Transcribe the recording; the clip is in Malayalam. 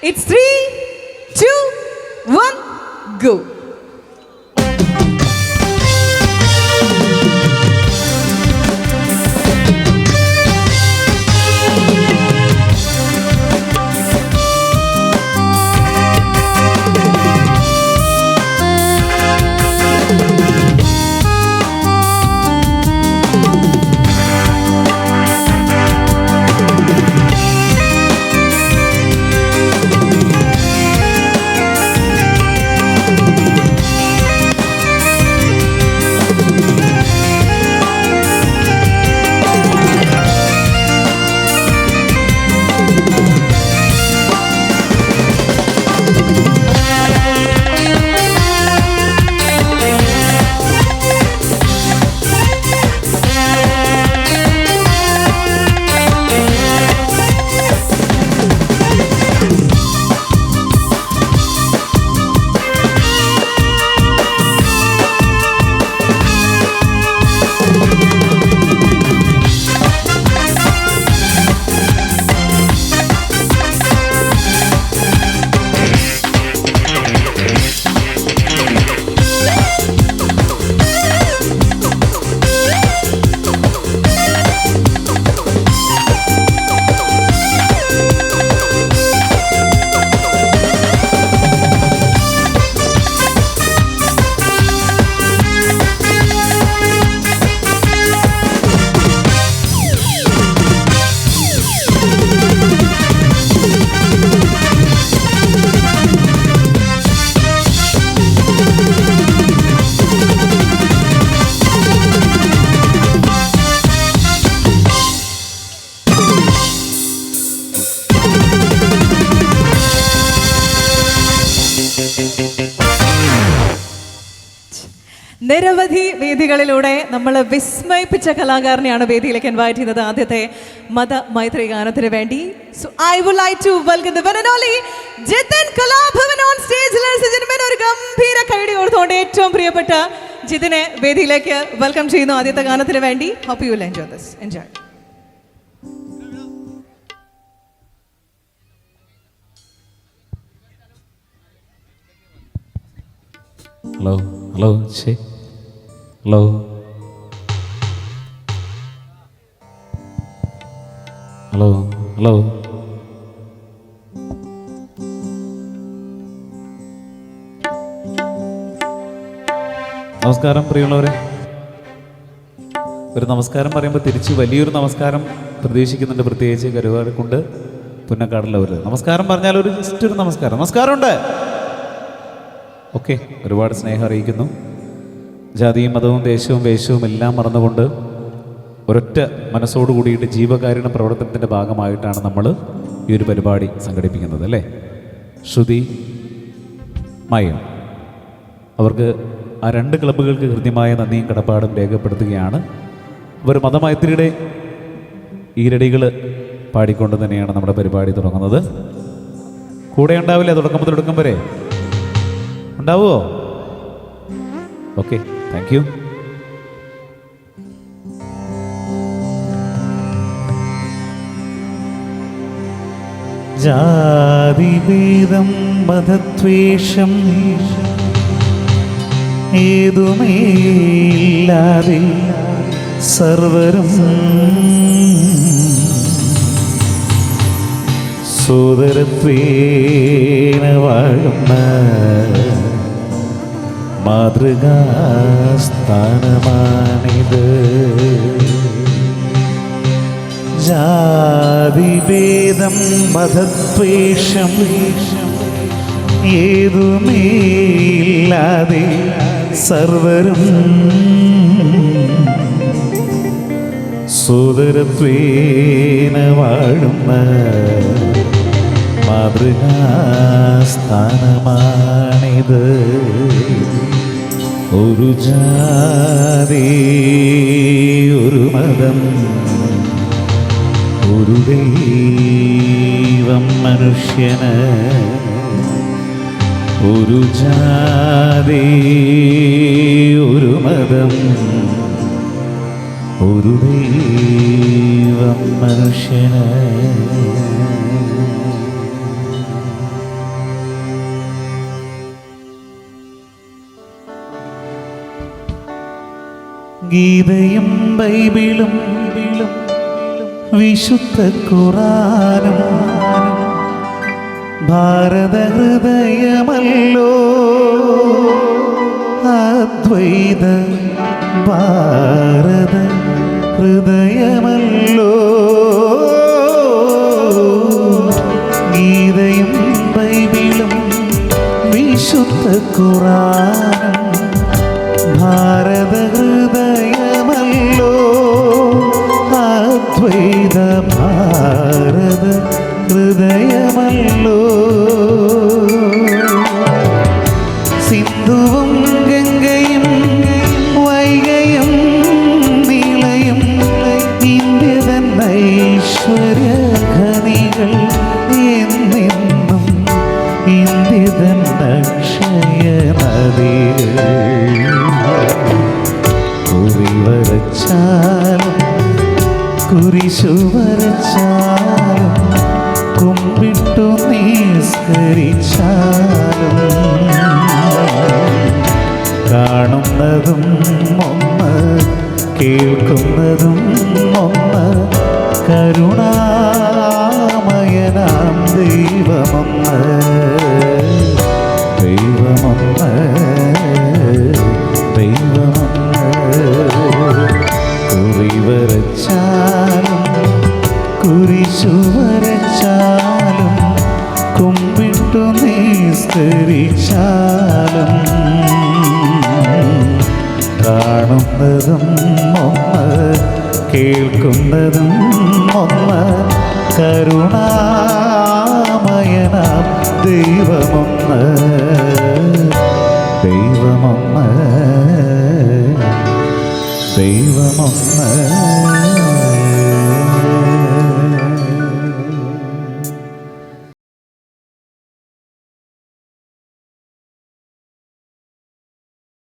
It's 3, 2, 1, go. നിരവധി വേദികളിലൂടെ നമ്മൾ വിസ്മയിപ്പിച്ച കലാകാരനെയാണ് വേദിയിലേക്ക് ഇൻവൈറ്റ് ചെയ്യുന്നത് ആദ്യത്തെ മതമൈത്രി ഗാനത്തിന് വേണ്ടി. So I would like to welcome the one and only Jithin Kalabhavan on stage. ഒരു ഗംഭീര കൈയടി കൊടുത്തുകൊണ്ട് ഏറ്റവും പ്രിയപ്പെട്ട ജിതിനെ വേദിയിലേക്ക് വെൽക്കം ചെയ്യുന്നു ആദ്യത്തെ ഗാനത്തിന് വേണ്ടി. Hope you will enjoy this. Enjoy. Hello hello ശേ ഹലോ ഹലോ ഹലോ നമസ്കാരം പ്രിയമുള്ളവരെ. ഒരു നമസ്കാരം പറയുമ്പോൾ തിരിച്ച് വലിയൊരു നമസ്കാരം പ്രതീക്ഷിക്കുന്നുണ്ട്, പ്രത്യേകിച്ച് കരുവാരക്കുണ്ട് പുന്നക്കാടുള്ളവർ. നമസ്കാരം പറഞ്ഞാൽ ഒരു ജസ്റ്റ് ഒരു നമസ്കാരം. നമസ്കാരമുണ്ട്. ഓക്കെ, ഒരുപാട് സ്നേഹം അറിയിക്കുന്നു. ജാതിയും മതവും ദേശവും വേഷവും എല്ലാം മറന്നുകൊണ്ട് ഒരൊറ്റ മനസ്സോടു കൂടിയിട്ട് ജീവകാരുണ്യ പ്രവർത്തനത്തിൻ്റെ ഭാഗമായിട്ടാണ് നമ്മൾ ഈ ഒരു പരിപാടി സംഘടിപ്പിക്കുന്നത് അല്ലേ. ശ്രുതി മയം അവർക്ക് ആ രണ്ട് ക്ലബ്ബുകൾക്ക് കൃത്യമായ നന്ദിയും കടപ്പാടും രേഖപ്പെടുത്തുകയാണ്. അവർ മതമൈത്രിയുടെ ഈരടികൾ പാടിക്കൊണ്ട് തന്നെയാണ് നമ്മുടെ പരിപാടി തുടങ്ങുന്നത്. കൂടെ ഉണ്ടാവില്ലേ തുടക്കം മുതൽ ഒടുക്കം വരെ? ഉണ്ടാവുമോ? Okay, thank you. ജാതിഭേദം മതദ്വേഷം ഏതുമേയില്ലാതെ സർവരും സോദരത്വേന വാഴുന്ന മാതൃകാസ്ഥാനമാണിത്. ജാതിഭേദം മതദ്വേഷം ഏതുമേയില്ലാതെ സർവരും സോദരത്വേന വാഴുന്ന മാതൃകാസ്ഥാനമാണിത്. ഒരു ജാതി, ഒരു മതം, ഒരു ദൈവം മനുഷ്യന്. ഒരു ജാതി, ഒരു മതം, ഒരു ദൈവം മനുഷ്യന്. ഗീതയും ബൈബിളും വിശുദ്ധ ഖുറാനും ഭാരത ഹൃദയമല്ലോ അദ്വൈത ഭാരത ഹൃദയമല്ലോ. ഗീതയും ബൈബിളും വിശുദ്ധ ഖുറാനും ഭാരത ഹൃദയമല്ലോ അദ്വൈത ഭാരത ഹൃദയമല്ലോ. സിന്ധുവും ഗംഗയും വൈഗയും നീളയും ഇന്ത്യ തന്ന ഐശ്വര്യ ഖനികൾ എന്നെന്നും ഇന്ത്യ തന്ന അക്ഷയ നദികൾ. കുറി വരച്ചാലും കുരിശു വരച്ചാലും കുമ്പിട്ടു നിസ്കരിച്ചാലും കാണുന്നതും ഒന്ന് കേൾക്കുന്നതും ഒന്ന് കരുണാമയനാം ദൈവമൊന്ന് ദൈവമൊന്ന് ദൈവമൊന്ന്. കുറി വരച്ചാലും കുരിശു വരച്ചാലും കുമ്പിട്ടു നിസ്കരിച്ചാലും കാണുന്നതും ഒന്ന് കേൾക്കുന്നതും ഒന്ന് കരുണാമയനാം ദൈവമൊന്ന് ദൈവമൊന്ന് ദൈവമൊന്ന്.